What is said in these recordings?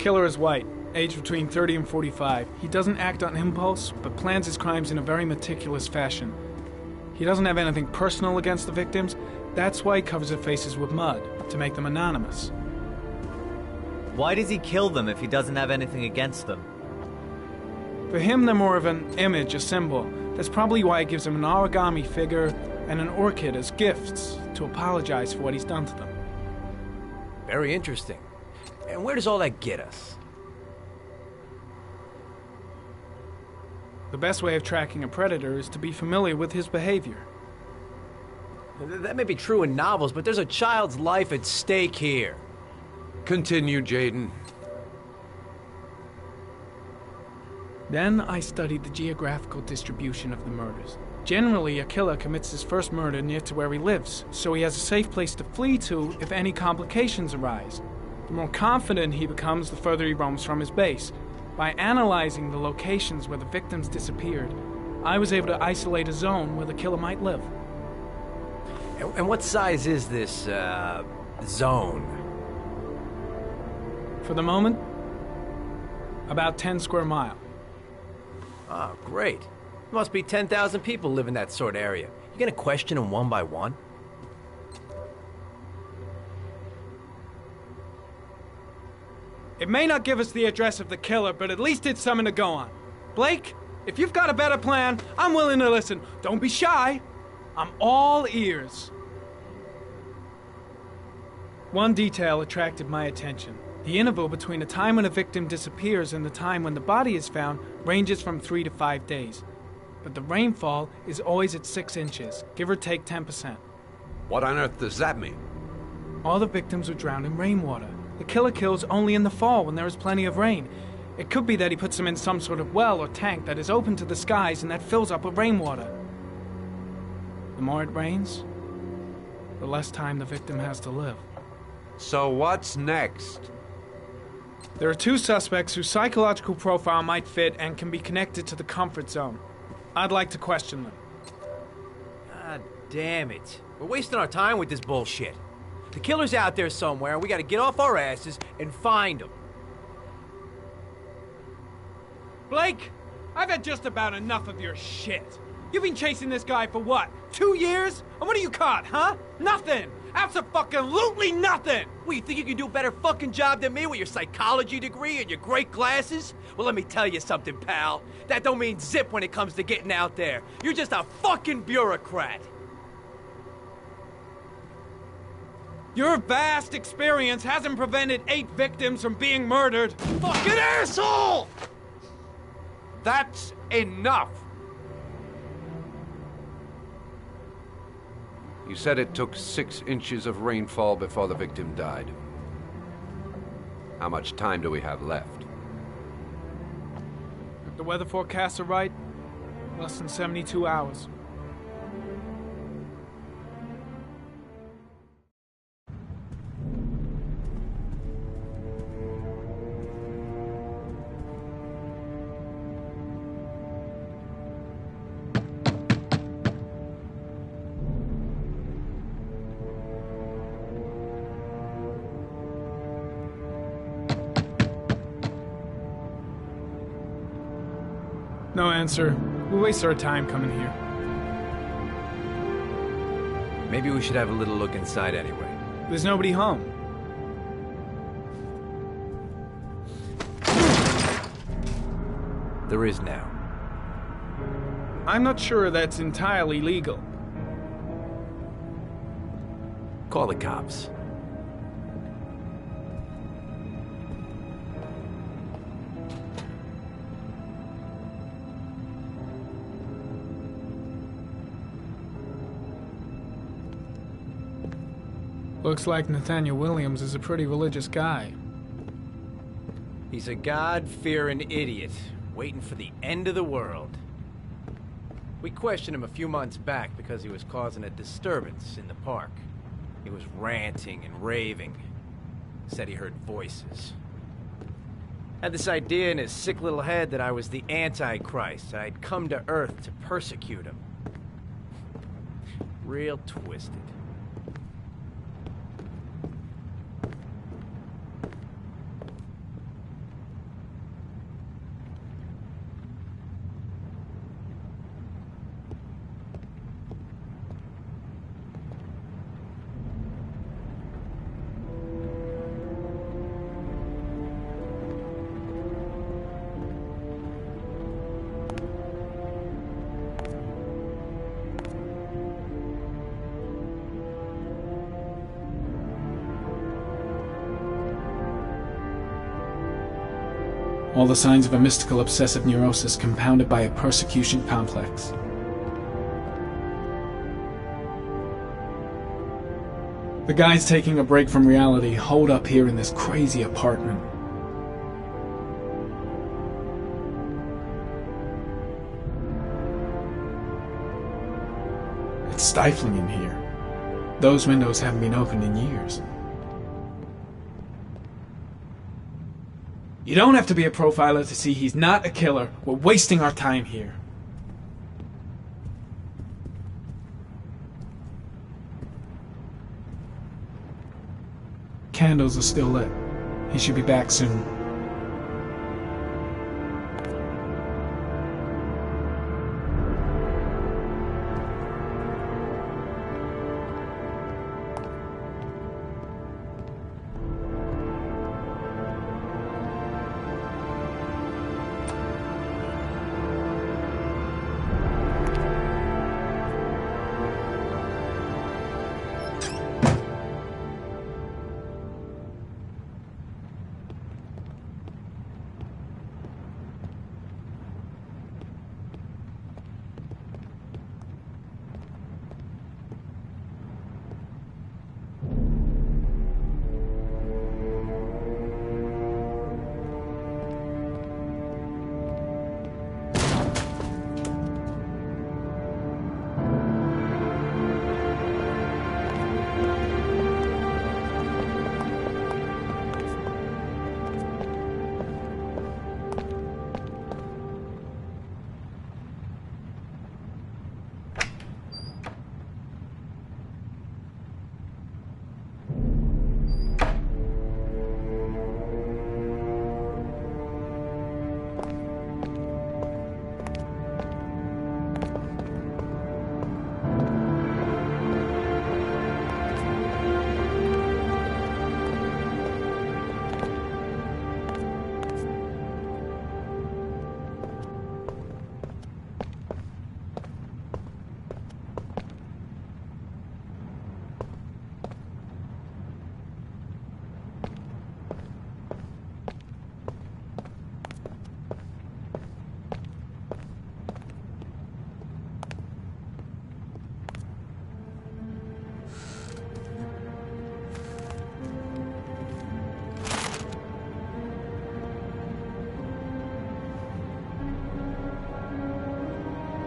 Killer is white, aged between 30 and 45. He doesn't act on impulse, but plans his crimes in a very meticulous fashion. He doesn't have anything personal against the victims. That's why he covers their faces with mud, to make them anonymous. Why does he kill them if he doesn't have anything against them? For him, they're more of an image, a symbol. That's probably why he gives them an origami figure and an orchid as gifts to apologize for what he's done to them. Very interesting. And where does all that get us? The best way of tracking a predator is to be familiar with his behavior. That may be true in novels, but there's a child's life at stake here. Continue, Jaden. Then I studied the geographical distribution of the murders. Generally, a killer commits his first murder near to where he lives, so he has a safe place to flee to if any complications arise. The more confident he becomes, the further he roams from his base. By analyzing the locations where the victims disappeared, I was able to isolate a zone where the killer might live. And what size is this, zone? For the moment, about 10 square miles. Oh, great. Must be 10,000 people live in that sort of area. You gonna question them one by one? It may not give us the address of the killer, but at least it's something to go on. Blake, if you've got a better plan, I'm willing to listen. Don't be shy. I'm all ears. One detail attracted my attention. The interval between the time when a victim disappears and the time when the body is found ranges from 3 to 5 days. But the rainfall is always at 6 inches, give or take 10%. What on earth does that mean? All the victims were drowned in rainwater. The killer kills only in the fall when there is plenty of rain. It could be that he puts them in some sort of well or tank that is open to the skies and that fills up with rainwater. The more it rains, the less time the victim has to live. So what's next? There are 2 suspects whose psychological profile might fit and can be connected to the comfort zone. I'd like to question them. God damn it. We're wasting our time with this bullshit. The killer's out there somewhere, and we gotta get off our asses and find him. Blake, I've had just about enough of your shit. You've been chasing this guy for what, 2 years? And what are you caught, huh? Nothing! Abso-fucking-lutely nothing! Well, you think you can do a better fucking job than me with your psychology degree and your great glasses? Well, let me tell you something, pal. That don't mean zip when it comes to getting out there. You're just a fucking bureaucrat. Your vast experience hasn't prevented 8 victims from being murdered. Fucking asshole! That's enough! You said it took 6 inches of rainfall before the victim died. How much time do we have left? If the weather forecasts are right, less than 72 hours. No answer. We waste our time coming here. Maybe we should have a little look inside anyway. There's nobody home. There is now. I'm not sure that's entirely legal. Call the cops. Looks like Nathaniel Williams is a pretty religious guy. He's a God-fearing idiot, waiting for the end of the world. We questioned him a few months back because he was causing a disturbance in the park. He was ranting and raving. Said he heard voices. Had this idea in his sick little head that I was the Antichrist, I'd come to Earth to persecute him. Real twisted. All the signs of a mystical obsessive neurosis compounded by a persecution complex. The guys taking a break from reality holed up here in this crazy apartment. It's stifling in here. Those windows haven't been opened in years. You don't have to be a profiler to see he's not a killer. We're wasting our time here. Candles are still lit. He should be back soon.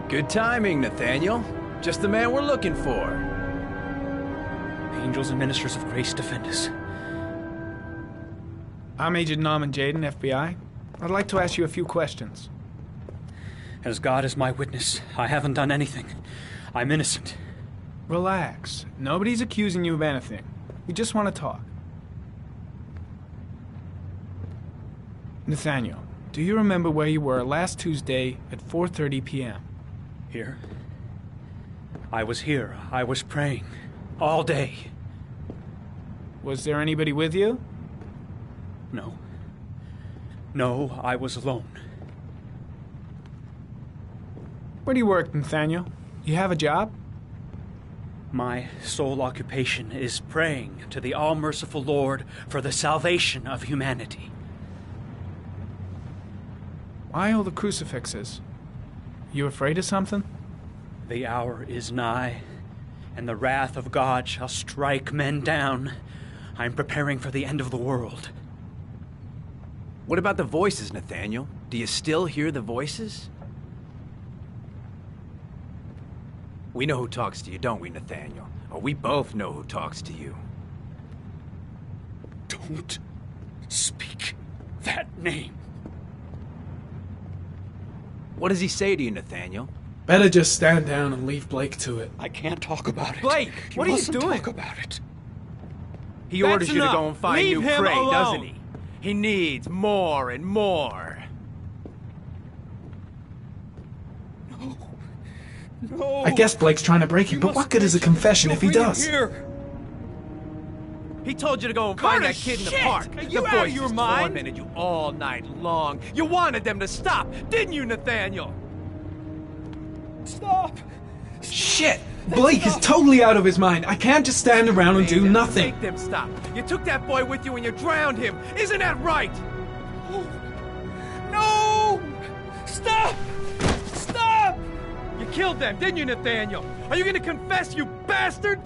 Good timing, Nathaniel. Just the man we're looking for. Angels and ministers of grace defend us. I'm Agent Norman Jaden, FBI. I'd like to ask you a few questions. As God is my witness, I haven't done anything. I'm innocent. Relax. Nobody's accusing you of anything. We just want to talk. Nathaniel, do you remember where you were last Tuesday at 4:30 p.m.? Here? I was here. I was praying. All day. Was there anybody with you? No. No, I was alone. Where do you work, Nathaniel? You have a job? My sole occupation is praying to the all-merciful Lord for the salvation of humanity. Why all the crucifixes? You afraid of something? The hour is nigh, and the wrath of God shall strike men down. I'm preparing for the end of the world. What about the voices, Nathaniel? Do you still hear the voices? We know who talks to you, don't we, Nathaniel? Or we both know who talks to you. Don't speak that name. What does he say to you, Nathaniel? Better just stand down and leave Blake to it. I can't talk about it. Blake, what are you mustn't doing? Talk about it. He That's orders you to enough. go and find Leave new him prey, alone. doesn't he? He needs more and more. No. I guess Blake's trying to break him, but what good is a confession if he does? He told you to go and find Carter, that kid in the shit! park. Are you the out of voices your mind? tormented you all night long. You wanted them to stop, didn't you, Nathaniel? Stop. Shit! Blake is totally out of his mind. I can't just stand around and do nothing. Make them stop. You took that boy with you and you drowned him. Isn't that right? killed them, didn't you, Nathaniel? Are you gonna confess, you bastard?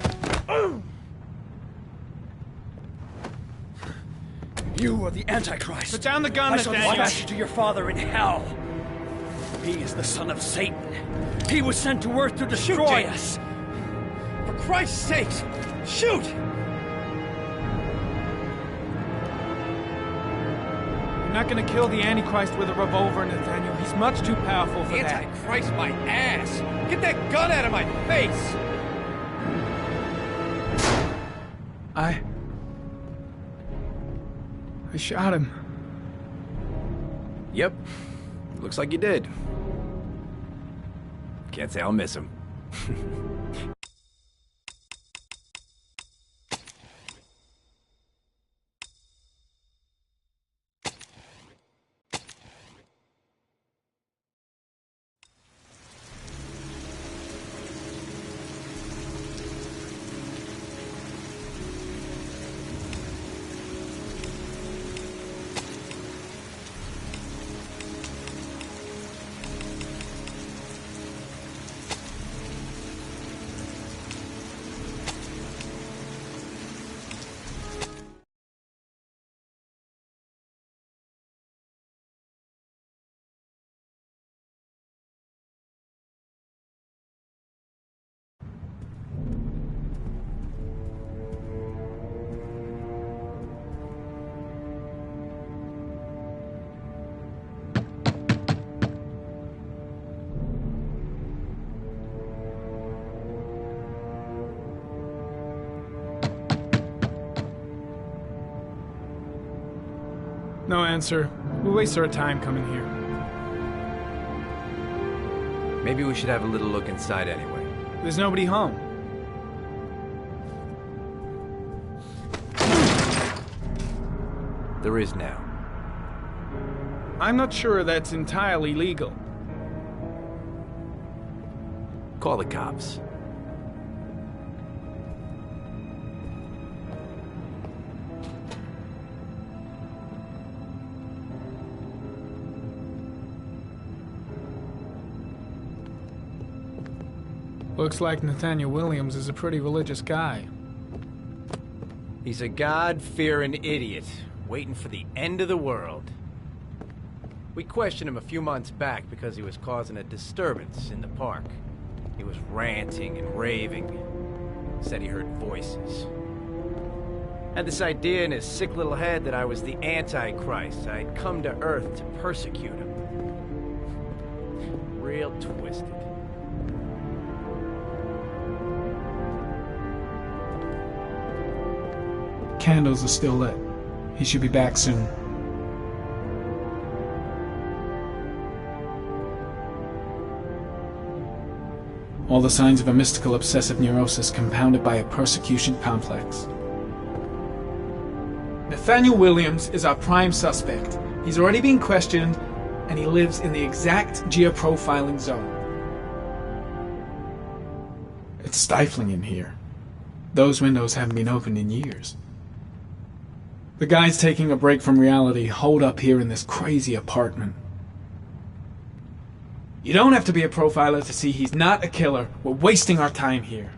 You are the Antichrist. Put down the gun, I shall Nathaniel. dispatch you to your father in hell. He is the son of Satan. He was sent to earth to destroy us. For Christ's sakes, shoot! You're not gonna kill the Antichrist with a revolver, Nathaniel. He's much too powerful for that. Antichrist, my ass! Get that gun out of my face! I shot him. Yep. Looks like you did. Can't say I'll miss him. No answer. We'll waste our time coming here. Maybe we should have a little look inside anyway. There's nobody home. There is now. I'm not sure that's entirely legal. Call the cops. Looks like Nathaniel Williams is a pretty religious guy. He's a God-fearing idiot, waiting for the end of the world. We questioned him a few months back because he was causing a disturbance in the park. He was ranting and raving. Said he heard voices. Had this idea in his sick little head that I was the Antichrist. I'd come to Earth to persecute him. Real twisted. Candles are still lit. He should be back soon. All the signs of a mystical obsessive neurosis compounded by a persecution complex. Nathaniel Williams is our prime suspect. He's already been questioned, and he lives in the exact geoprofiling zone. It's stifling in here. Those windows haven't been opened in years. The guys taking a break from reality holed up here in this crazy apartment. You don't have to be a profiler to see he's not a killer. We're wasting our time here.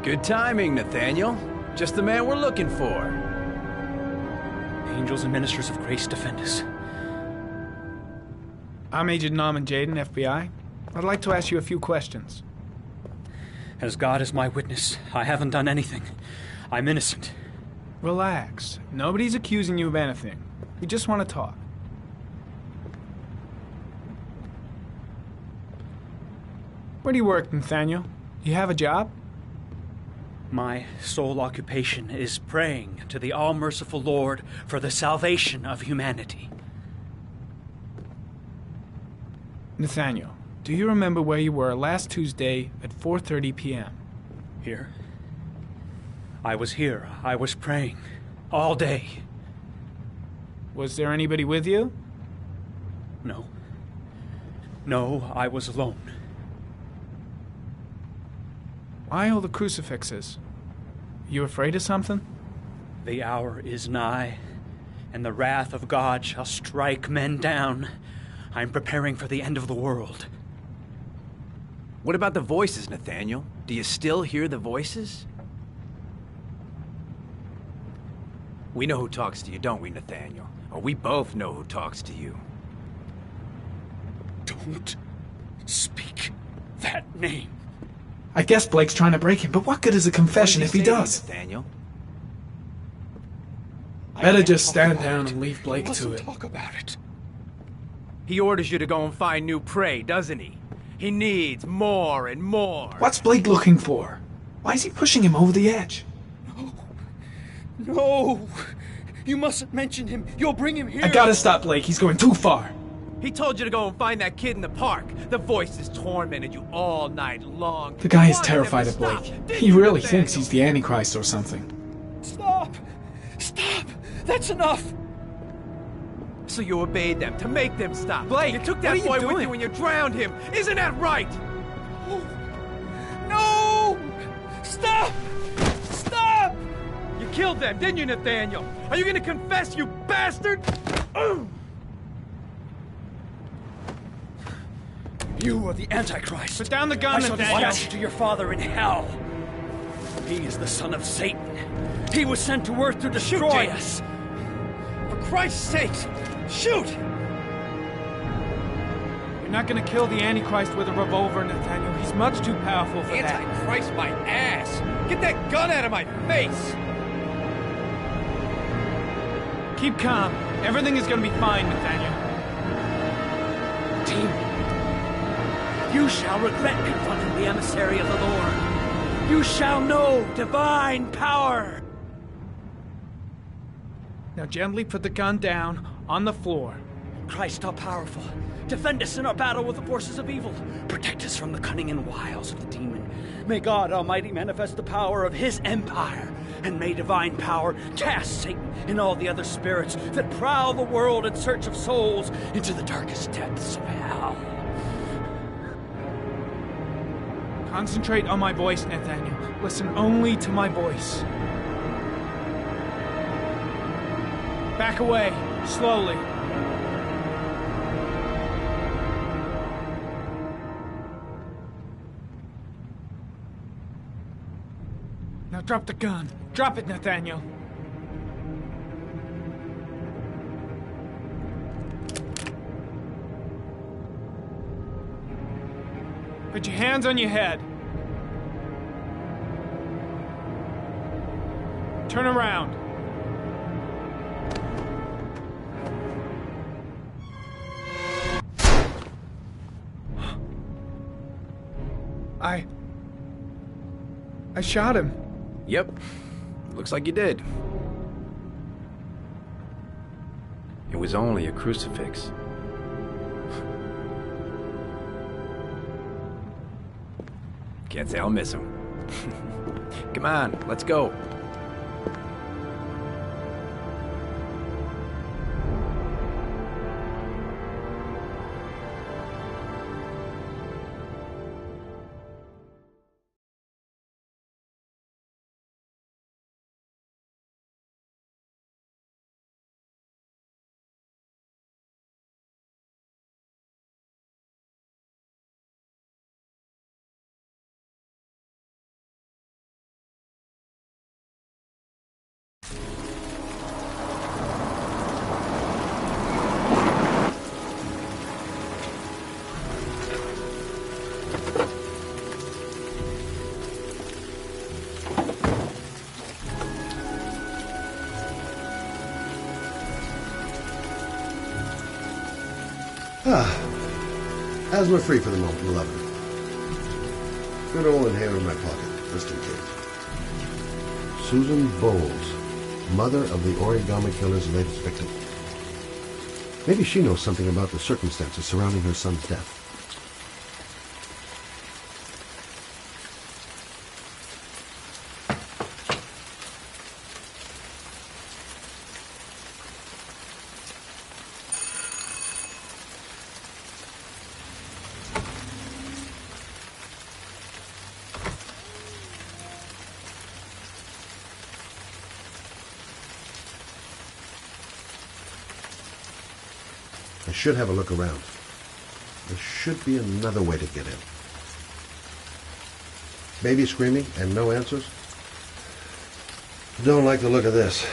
Good timing, Nathaniel. Just the man we're looking for. Angels and ministers of grace defend us. I'm Agent Norman Jaden, FBI. I'd like to ask you a few questions. As God is my witness, I haven't done anything. I'm innocent. Relax. Nobody's accusing you of anything. We just want to talk. Where do you work, Nathaniel? You have a job? My sole occupation is praying to the all-merciful Lord for the salvation of humanity. Nathaniel, do you remember where you were last Tuesday at 4:30 p.m.? Here? I was here. I was praying. All day. Was there anybody with you? No. No, I was alone. Why all the crucifixes? You afraid of something? The hour is nigh, and the wrath of God shall strike men down. I'm preparing for the end of the world. What about the voices, Nathaniel? Do you still hear the voices? We know who talks to you, don't we, Nathaniel? Or we both know who talks to you. Don't speak that name. I guess Blake's trying to break him, but what good is a confession if he does? Nathaniel? Better just stand down and leave Blake to Mustn't it. talk about it. He orders you to go and find new prey, doesn't he? He needs more and more. What's Blake looking for? Why is he pushing him over the edge? No! You mustn't mention him. You'll bring him here. I gotta stop Blake. He's going too far. He told you to go and find that kid in the park. The voices tormented you all night long. The guy You is wanted him terrified to of stop, Blake. didn't He you, really Nathaniel? thinks he's the Antichrist or something. Stop! Stop! That's enough! So you obeyed them to make them stop. Blake, you took what that are you boy with doing? you and you drowned him. Isn't that right? No! Stop! Stop! You killed them, didn't you, Nathaniel? Are you gonna confess, you bastard? You are the Antichrist. Put down the gun, I shall Nathaniel. dispatch you to your father in hell. He is the son of Satan. He was sent to earth to destroy James. us. For Christ's sake, shoot! You're not gonna kill the Antichrist with a revolver, Nathaniel. He's much too powerful for that. Antichrist my ass! Get that gun out of my face! Keep calm. Everything is gonna be fine, Nathaniel. Demon, you shall regret confronting the emissary of the Lord. You shall know divine power. Now gently put the gun down on the floor. Christ all powerful, defend us in our battle with the forces of evil. Protect us from the cunning and wiles of the demon. May God Almighty manifest the power of his empire, and may divine power cast Satan and all the other spirits that prowl the world in search of souls into the darkest depths of hell. Concentrate on my voice, Nathaniel. Listen only to my voice. Back away, slowly. Now drop the gun. Drop it, Nathaniel. Put your hands on your head. Turn around. I shot him. Yep. Looks like you did. It was only a crucifix. Can't say I'll miss him. Come on, let's go. Asthma free for the moment, beloved. Good old inhaler in my pocket, just in case. Susan Bowles, mother of the origami killer's latest victim. Maybe she knows something about the circumstances surrounding her son's death. I should have a look around. There should be another way to get in. Baby screaming and no answers? Don't like the look of this.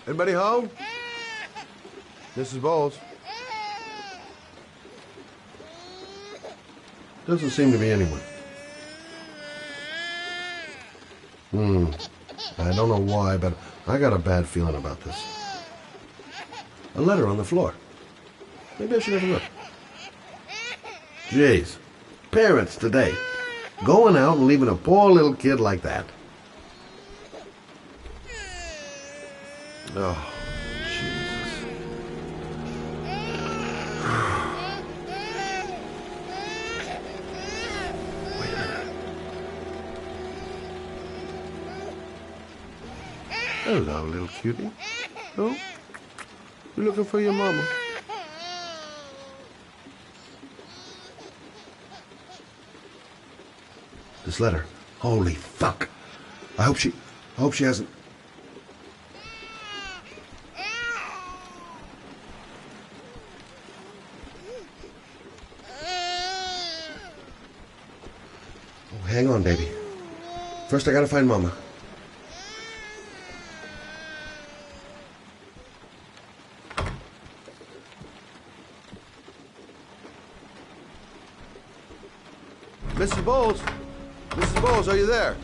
Anybody home? Mrs. Bowles? Doesn't seem to be anyone. I don't know why, but I got a bad feeling about this. A letter on the floor. Maybe I should have a look. Jeez. Parents today. Going out and leaving a poor little kid like that. Oh, Jesus. Wait a minute. Hello, little cutie. Oh? You looking for your mama? This letter. Holy fuck. I hope she hasn't... Hang on, baby. First, I gotta find Mama. Mrs. Bowles? Mrs. Bowles, are you there?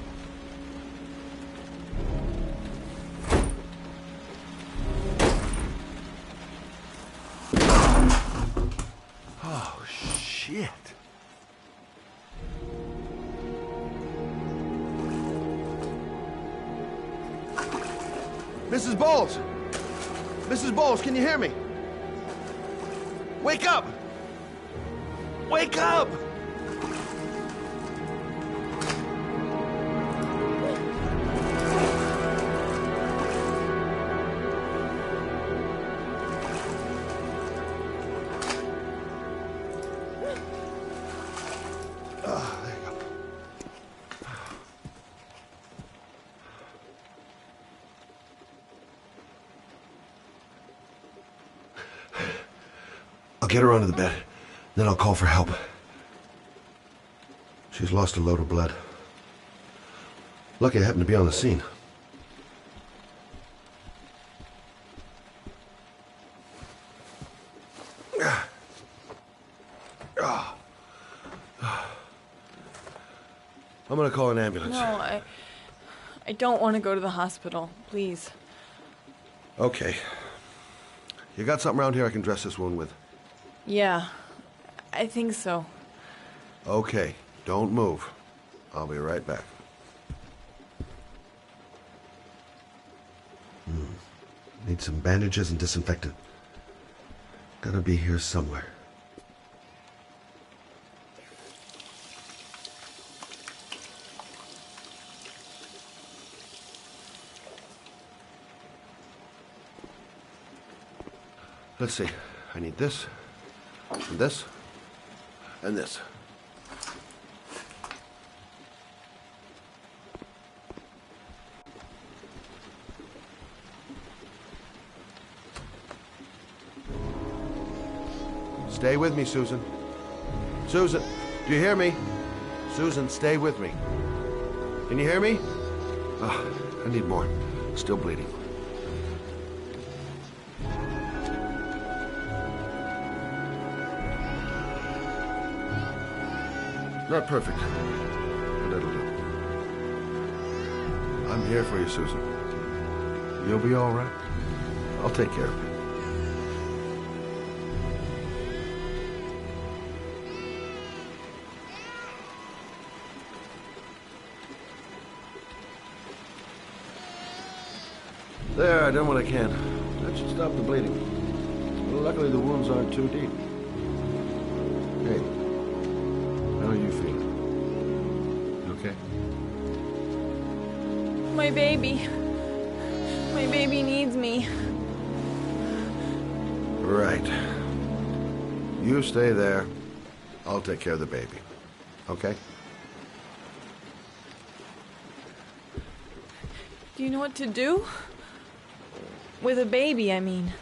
Oh, shit. Mrs. Bowles! Mrs. Bowles, can you hear me? Wake up! Wake up! There you go. I'll get her onto the bed, then I'll call for help. She's lost a load of blood. Lucky I happened to be on the scene. I'm gonna call an ambulance. No, I don't want to go to the hospital. Please. Okay. You got something around here I can dress this wound with? Yeah, I think so. Okay, don't move. I'll be right back. Need some bandages and disinfectant. Gotta be here somewhere. Let's see. I need this, and this, and this. Stay with me, Susan. Susan, do you hear me? Susan, stay with me. Can you hear me? Oh, I need more. Still bleeding. Not perfect, but it'll do. I'm here for you, Susan. You'll be all right. I'll take care of you. There, I done what I can. That should stop the bleeding. Well, luckily the wounds aren't too deep. Hey, how are you feeling? You okay? My baby. My baby needs me. Right. You stay there. I'll take care of the baby. Okay? Do you know what to do? With a baby, I mean.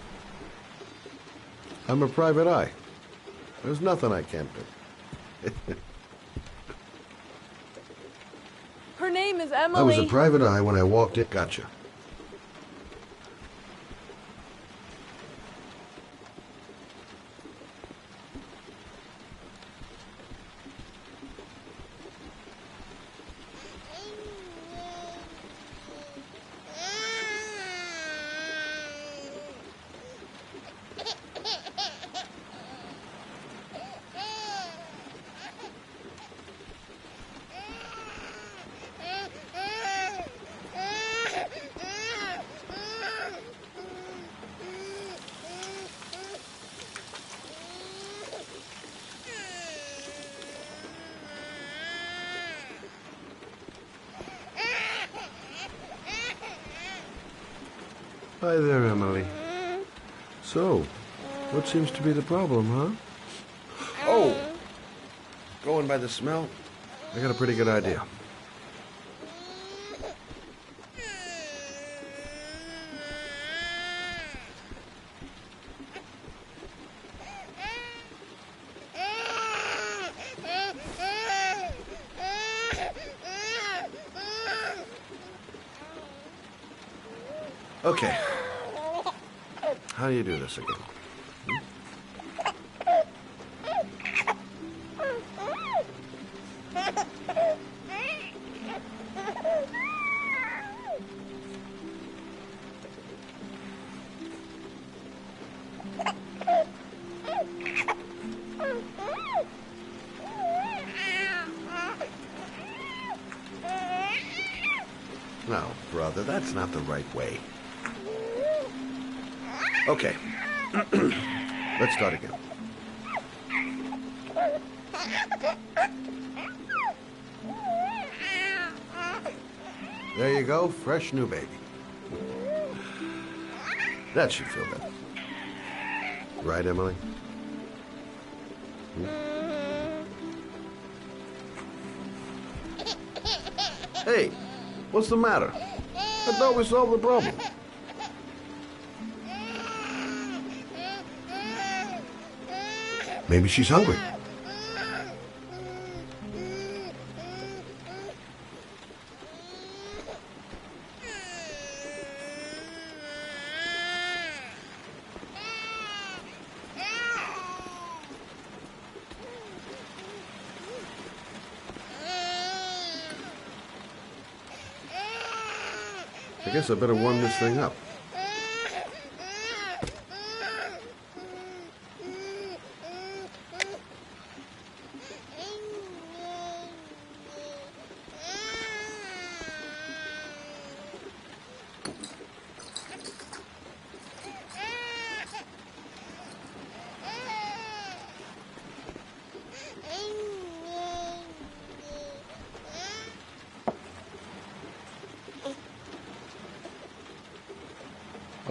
I'm a private eye. There's nothing I can't do. Her name is Emily. I was a private eye when I walked in. Gotcha. Hi there, Emily. So, what seems to be the problem, huh? Oh! Going by the smell, I got a pretty good idea. Okay. How do you do this again? No, brother, that's not the right way. Okay. Let's start again. There you go, fresh new baby. That should feel better. Right, Emily? Hey, what's the matter? I thought we solved the problem. Maybe she's hungry. I guess I better warm this thing up.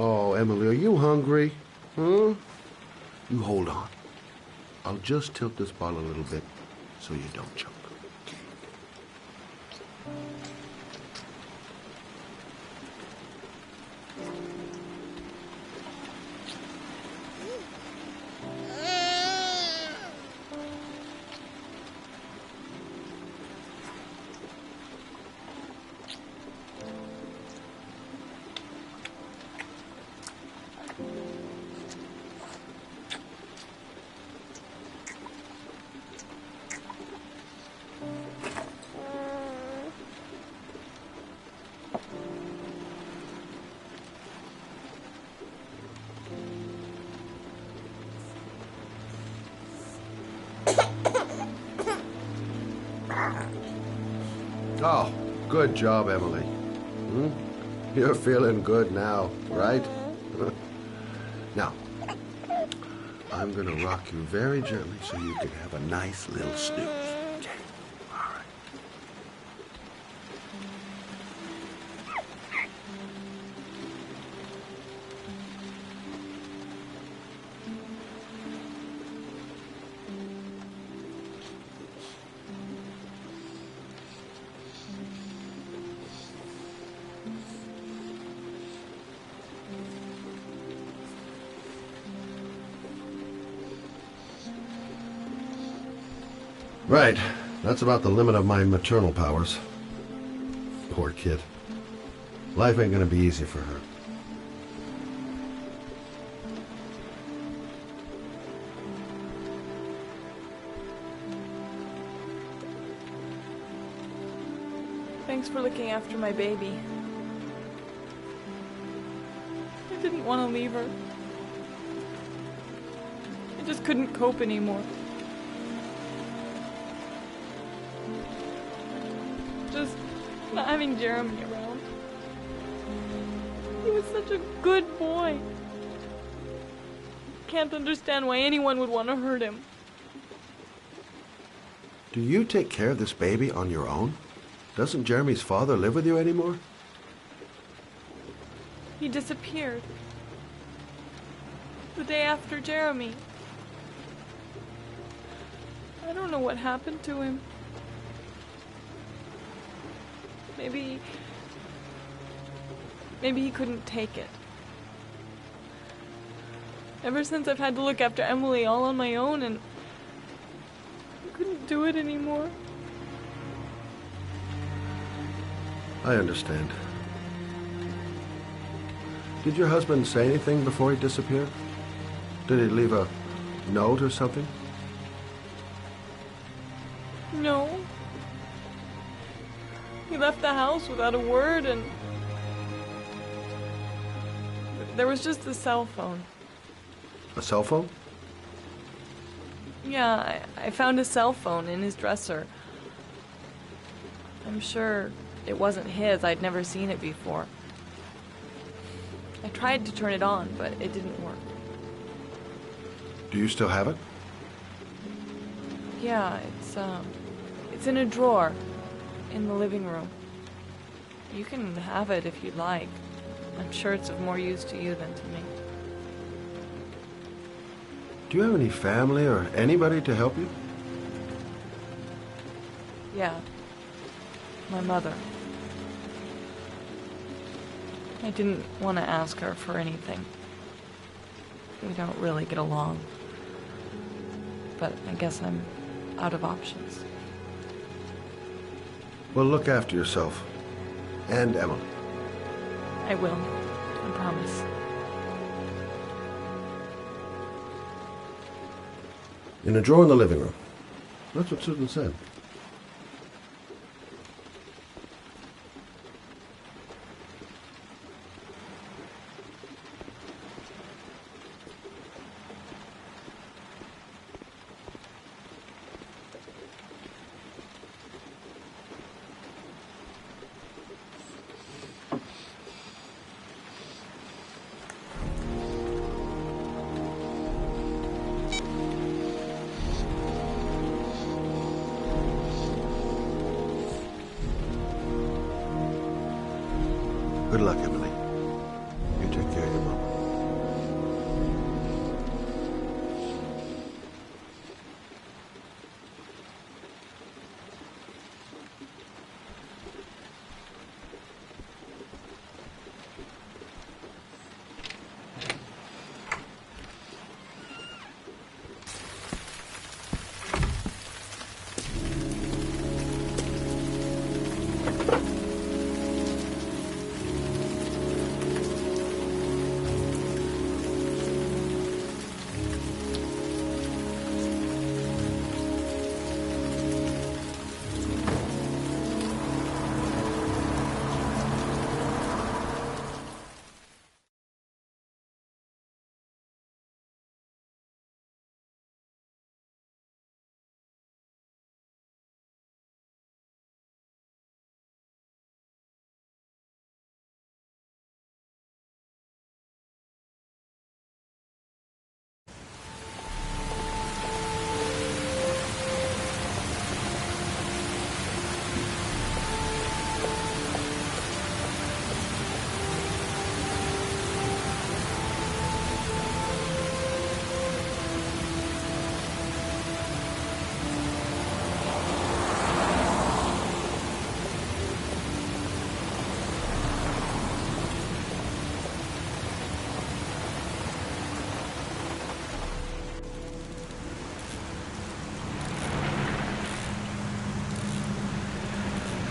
Oh, Emily, are you hungry? Huh? You hold on. I'll just tilt this bottle a little bit so you don't choke. Oh, good job, Emily. You're feeling good now, right? Now, I'm gonna rock you very gently so you can have a nice little snooze. Okay, all right. Right. That's about the limit of my maternal powers. Poor kid. Life ain't gonna be easy for her. Thanks for looking after my baby. I didn't want to leave her. I just couldn't cope anymore. Just not having Jeremy around. He was such a good boy. Can't understand why anyone would want to hurt him. Do you take care of this baby on your own? Doesn't Jeremy's father live with you anymore? He disappeared. The day after Jeremy. I don't know what happened to him. Maybe he couldn't take it. Ever since I've had to look after Emily all on my own, and I couldn't do it anymore. I understand. Did your husband say anything before he disappeared? Did he leave a note or something? No. He left the house without a word, and there was just a cell phone. A cell phone? Yeah, I found a cell phone in his dresser. I'm sure it wasn't his. I'd never seen it before. I tried to turn it on, but it didn't work. Do you still have it? Yeah, it's in a drawer in the living room. You can have it if you'd like. I'm sure it's of more use to you than to me. Do you have any family or anybody to help you? Yeah. My mother. I didn't want to ask her for anything. We don't really get along. But I guess I'm out of options. Well, look after yourself. And Emily. I will. I promise. In a drawer in the living room. That's what Susan said. Good luck, Emily. You take care of your mama.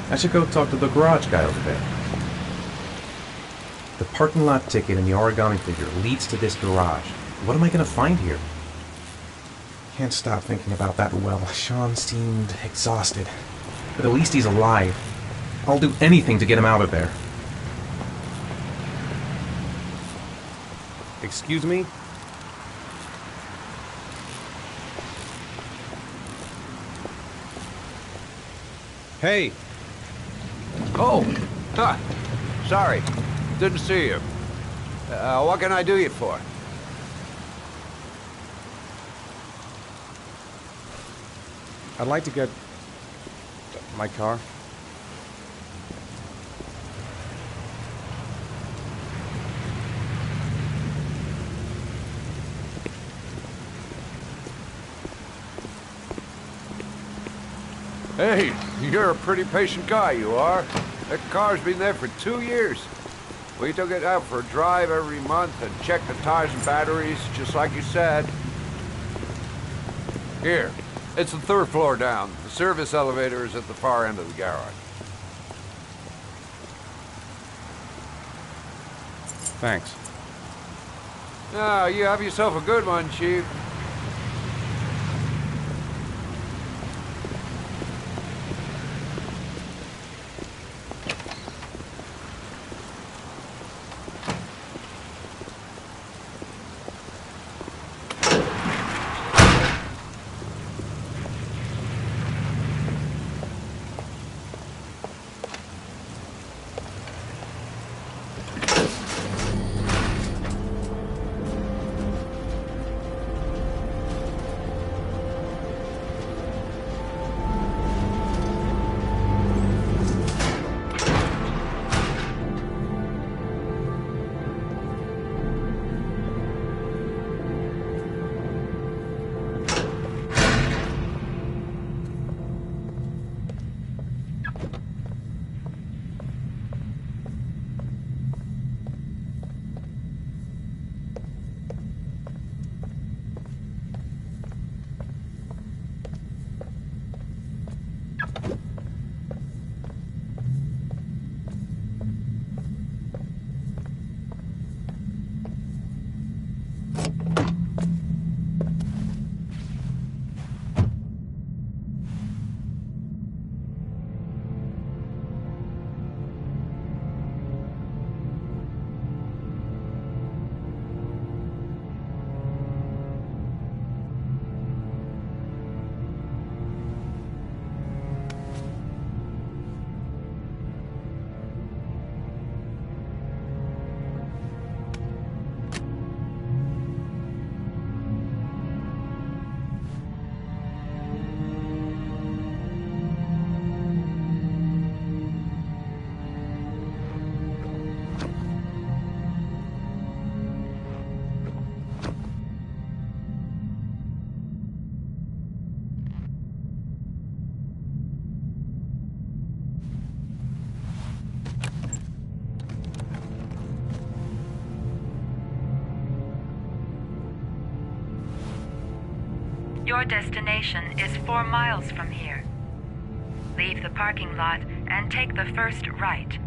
I should go talk to the garage guy over there. The parking lot ticket and the origami figure leads to this garage. What am I going to find here? Can't stop thinking about that well. Sean seemed exhausted. But at least he's alive. I'll do anything to get him out of there. Excuse me? Hey! Oh! Huh. Sorry. Didn't see you. What can I do you for? I'd like to get my car. Hey, you're a pretty patient guy, you are. That car's been there for 2 years. We took it out for a drive every month and checked the tires and batteries, just like you said. Here, it's the 3rd floor down. The service elevator is at the far end of the garage. Thanks. Now, you have yourself a good one, Chief. Your destination is 4 miles from here. Leave the parking lot and take the first right.